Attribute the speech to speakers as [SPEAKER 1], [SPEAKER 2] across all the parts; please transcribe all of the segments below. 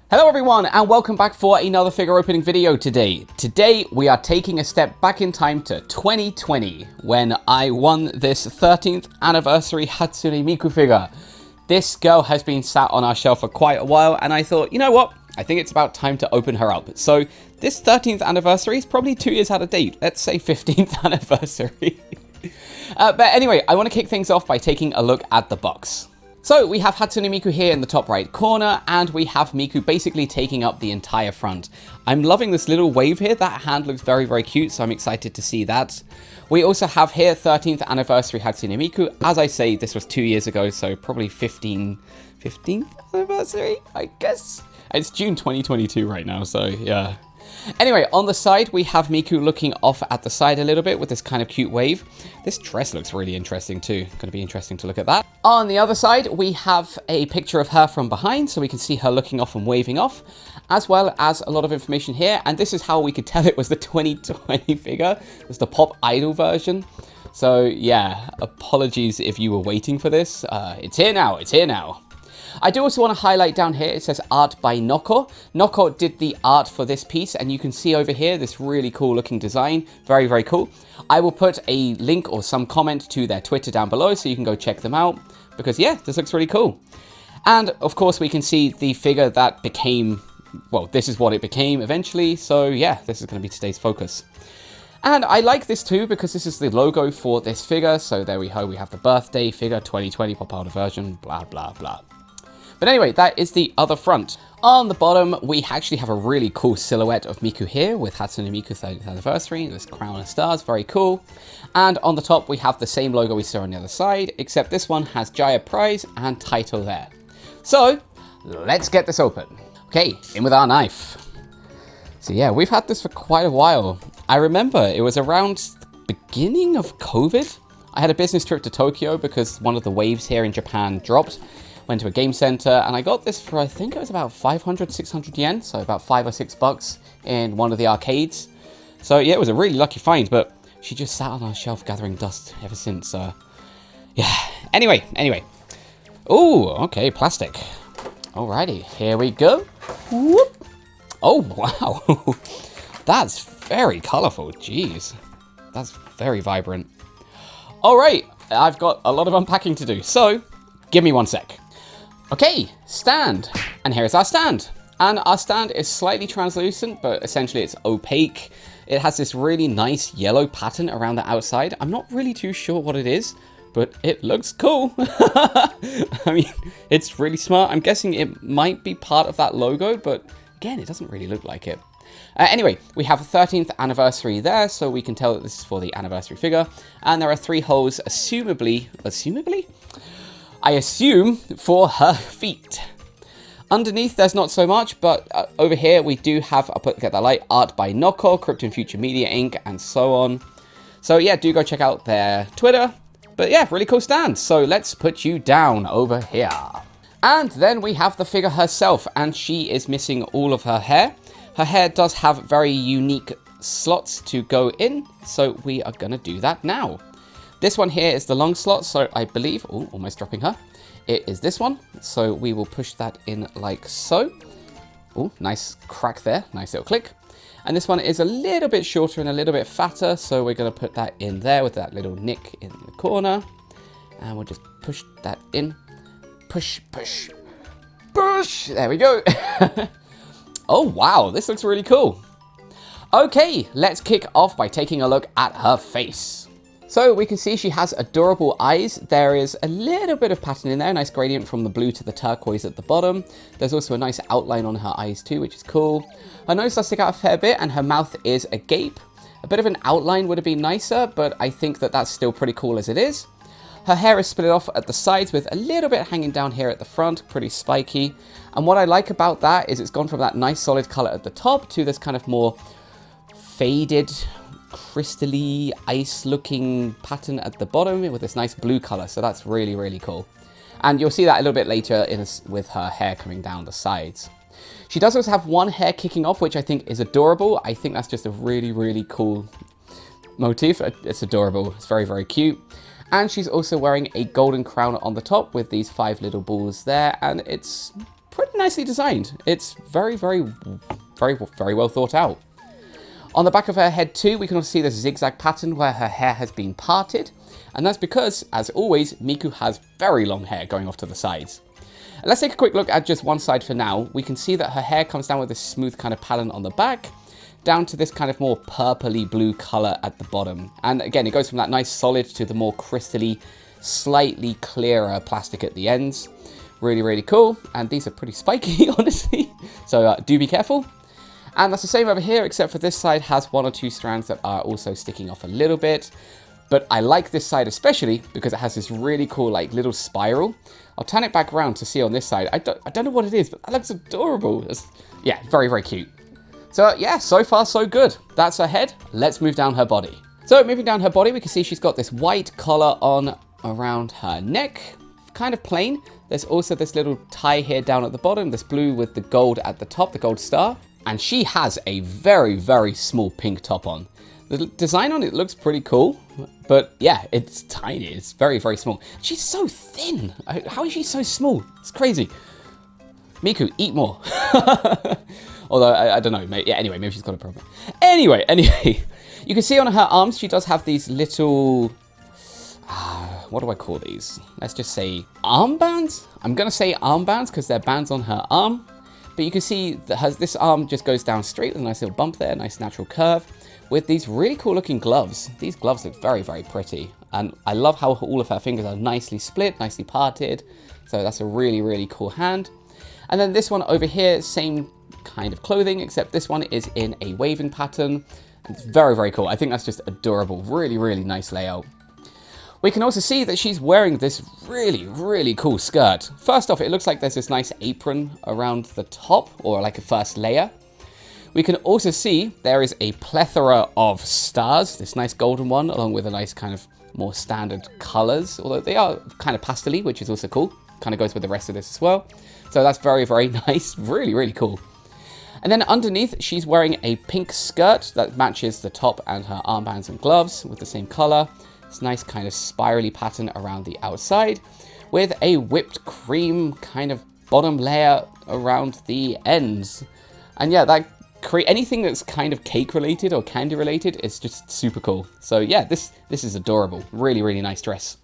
[SPEAKER 1] Hello everyone and welcome back for another figure opening video today. Today we are taking a step back in time to 2020 when I won this 13th anniversary Hatsune Miku figure. This girl has been sat on our shelf for quite a while and I thought, you know what? I think it's about time to open her up. So this 13th anniversary is probably 2 years out of date. Let's say 15th anniversary. But anyway, I want to kick things off by taking a look at the box. So we have Hatsune Miku here in the top right corner, and we have Miku basically taking up the entire front. I'm loving this little wave here. That hand looks very, very cute, so I'm excited to see that. We also have here 13th anniversary Hatsune Miku. As I say, this was 2 years ago, so probably 15th anniversary, I guess. It's June 2022 right now, so yeah. Anyway, on the side, we have Miku looking off at the side a little bit with this kind of cute wave. This dress looks really interesting too. Going to be interesting to look at that. On the other side, we have a picture of her from behind, so we can see her looking off and waving off, as well as a lot of information here. And this is how we could tell it was the 2020 figure. It was the Pop Idol version. So yeah, apologies if you were waiting for this. It's here now. It's here now. I do also want to highlight down here, it says art by Noko. Noko did the art for this piece, and you can see over here this really cool looking design. Very, very cool. I will put a link or some comment to their Twitter down below so you can go check them out, because yeah, this looks really cool. And of course we can see the figure that became, well, this is what it became eventually. So yeah, this is going to be today's focus. And I like this too because this is the logo for this figure. So there we go, we have the birthday figure, 2020 Pop Idol version, blah, blah, blah. But anyway, that is the other front. On the bottom, we actually have a really cool silhouette of Miku here with Hatsune Miku 30th anniversary, this crown of stars, very cool. And on the top, we have the same logo we saw on the other side, except this one has Jaya Prize and title there. So, let's get this open. Okay, in with our knife. So yeah, we've had this for quite a while. I remember it was around the beginning of COVID. I had a business trip to Tokyo because one of the waves here in Japan dropped. Went to a game center and I got this for, I think it was about 500, 600 yen. So about $5 or $6 in one of the arcades. So yeah, it was a really lucky find, but she just sat on our shelf gathering dust ever since. Yeah, anyway. Oh, okay, plastic. Alrighty, here we go. Whoop. Oh, wow. That's very colorful, jeez. That's very vibrant. All right, I've got a lot of unpacking to do, so give me 1 sec. Okay, stand. And here's our stand. And our stand is slightly translucent, but essentially it's opaque. It has this really nice yellow pattern around the outside. I'm not really too sure what it is, but it looks cool. I mean, it's really smart. I'm guessing it might be part of that logo, but again, it doesn't really look like it. Anyway, we have a 13th anniversary there, so we can tell that this is for the anniversary figure. And there are 3 holes, assumably? I assume for her feet. Underneath, there's not so much, but over here we do have, get that light, art by Noko, Krypton Future Media Inc., and so on. So yeah, do go check out their Twitter. But yeah, really cool stand. So let's put you down over here. And then we have the figure herself, and she is missing all of her hair. Her hair does have very unique slots to go in, so we are gonna do that now. This one here is the long slot, so I believe, oh, almost dropping her. It is this one, so we will push that in like so. Oh, nice crack there, nice little click. And this one is a little bit shorter and a little bit fatter, so we're gonna put that in there with that little nick in the corner. And we'll just push that in. Push, push, push, there we go. Oh wow, this looks really cool. Okay, let's kick off by taking a look at her face. So we can see she has adorable eyes. There is a little bit of pattern in there, a nice gradient from the blue to the turquoise at the bottom. There's also a nice outline on her eyes too, which is cool. Her nose does stick out a fair bit and her mouth is agape. A bit of an outline would have been nicer, but I think that that's still pretty cool as it is. Her hair is split off at the sides with a little bit hanging down here at the front, pretty spiky. And what I like about that is it's gone from that nice solid color at the top to this kind of more faded, crystally ice looking pattern at the bottom with this nice blue color, so that's really, really cool. And you'll see that a little bit later with her hair coming down the sides. She does also have one hair kicking off, which I think is adorable. I think that's just a really, really cool motif. It's adorable. It's very, very cute. And she's also wearing a golden crown on the top with these 5 little balls there, and it's pretty nicely designed. It's very well thought out. On the back of her head too, we can also see this zigzag pattern where her hair has been parted. And that's because, as always, Miku has very long hair going off to the sides. And let's take a quick look at just one side for now. We can see that her hair comes down with this smooth kind of pattern on the back, down to this kind of more purpley blue color at the bottom. And again, it goes from that nice solid to the more crystally, slightly clearer plastic at the ends. Really cool. And these are pretty spiky, honestly. So do be careful. And that's the same over here, except for this side has one or two strands that are also sticking off a little bit. But I like this side especially because it has this really cool like little spiral. I'll turn it back around to see on this side. I don't know what it is, but that looks adorable. Yeah, very cute. So yeah, so far so good. That's her head. Let's move down her body. So moving down her body, we can see she's got this white collar on around her neck. Kind of plain. There's also this little tie here down at the bottom, this blue with the gold at the top, the gold star. And she has a very small pink top on. The design on it looks pretty cool, but yeah, it's tiny. It's very small. She's so thin. How is she so small? It's crazy. Miku, eat more. Although, I don't know. Yeah, anyway, maybe she's got a problem. Anyway, you can see on her arms, she does have these little... what do I call these? Let's just say armbands? I'm going to say armbands because they're bands on her arm. But you can see that this arm just goes down straight with a nice little bump there, nice natural curve, with these really cool looking gloves. These gloves look very pretty. And I love how all of her fingers are nicely split, nicely parted. So that's a really cool hand. And then this one over here, same kind of clothing, except this one is in a waving pattern. It's very cool. I think that's just adorable. Really nice layout. We can also see that she's wearing this really cool skirt. First off, it looks like there's this nice apron around the top, or like a first layer. We can also see there is a plethora of stars, this nice golden one, along with a nice kind of more standard colors, although they are kind of pastel-y, which is also cool. Kind of goes with the rest of this as well. So that's very nice, really cool. And then underneath, she's wearing a pink skirt that matches the top and her armbands and gloves with the same color. This nice kind of spirally pattern around the outside with a whipped cream kind of bottom layer around the ends. And yeah, anything that's kind of cake related or candy related is just super cool. So yeah, this is adorable. Really nice dress.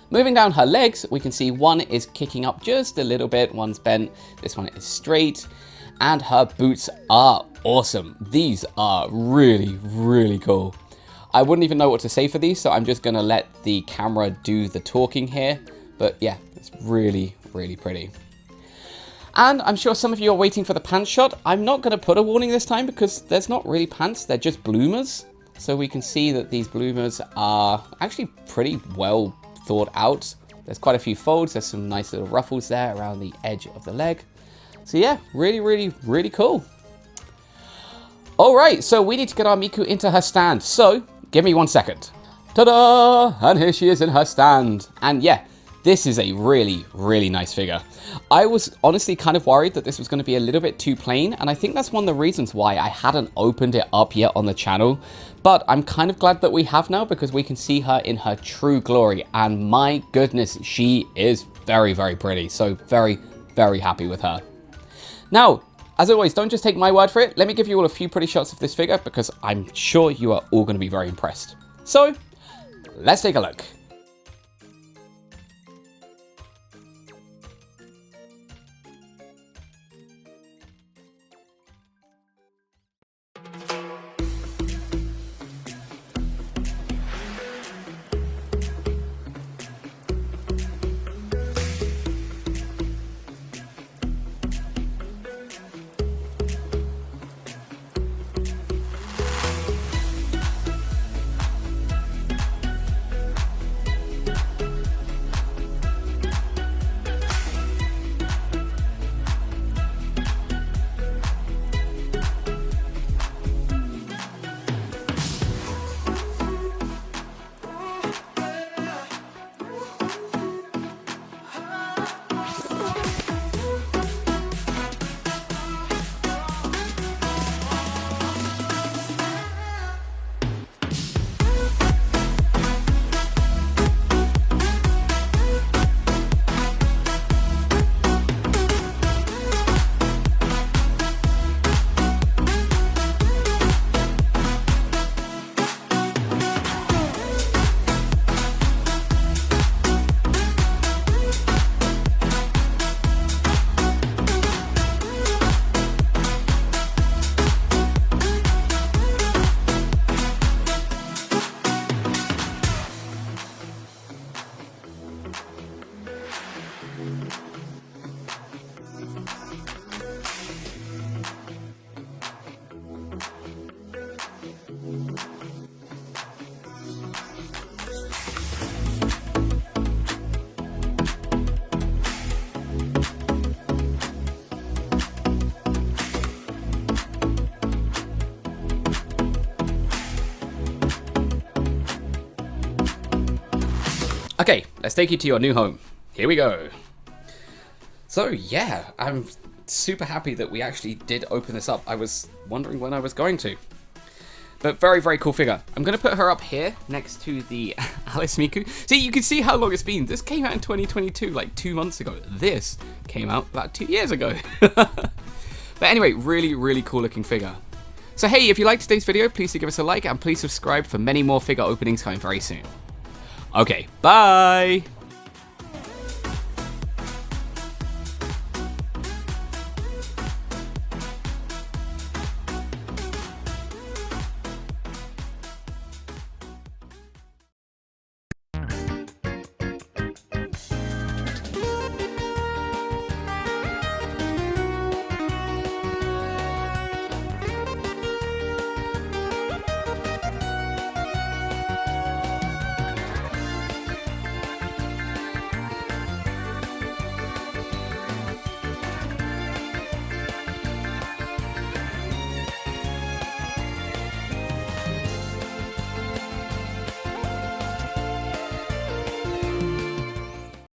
[SPEAKER 1] Moving down her legs, we can see one is kicking up just a little bit, one's bent, this one is straight, and her boots are awesome. These are really cool. I wouldn't even know what to say for these, so I'm just going to let the camera do the talking here. But yeah, it's really pretty. And I'm sure some of you are waiting for the pants shot. I'm not going to put a warning this time because there's not really pants, they're just bloomers. So we can see that these bloomers are actually pretty well thought out. There's quite a few folds, there's some nice little ruffles there around the edge of the leg. So yeah, really cool. Alright, so we need to get our Miku into her stand. So, give me 1 second. Ta-da! And here she is in her stand. And yeah, this is a really nice figure. I was honestly kind of worried that this was going to be a little bit too plain, and I think that's one of the reasons why I hadn't opened it up yet on the channel. But I'm kind of glad that we have now because we can see her in her true glory, and my goodness, she is very pretty. So very happy with her. Now, as always, don't just take my word for it. Let me give you all a few pretty shots of this figure because I'm sure you are all going to be very impressed. So, let's take a look. Okay, let's take you to your new home. Here we go. So yeah, I'm super happy that we actually did open this up. I was wondering when I was going to. But very, very cool figure. I'm going to put her up here next to the Alice Miku. See, you can see how long it's been. This came out in 2022, like 2 months ago. This came out about 2 years ago. But anyway, really, really cool looking figure. So hey, if you liked today's video, please do give us a like and please subscribe for many more figure openings coming very soon. Okay, bye!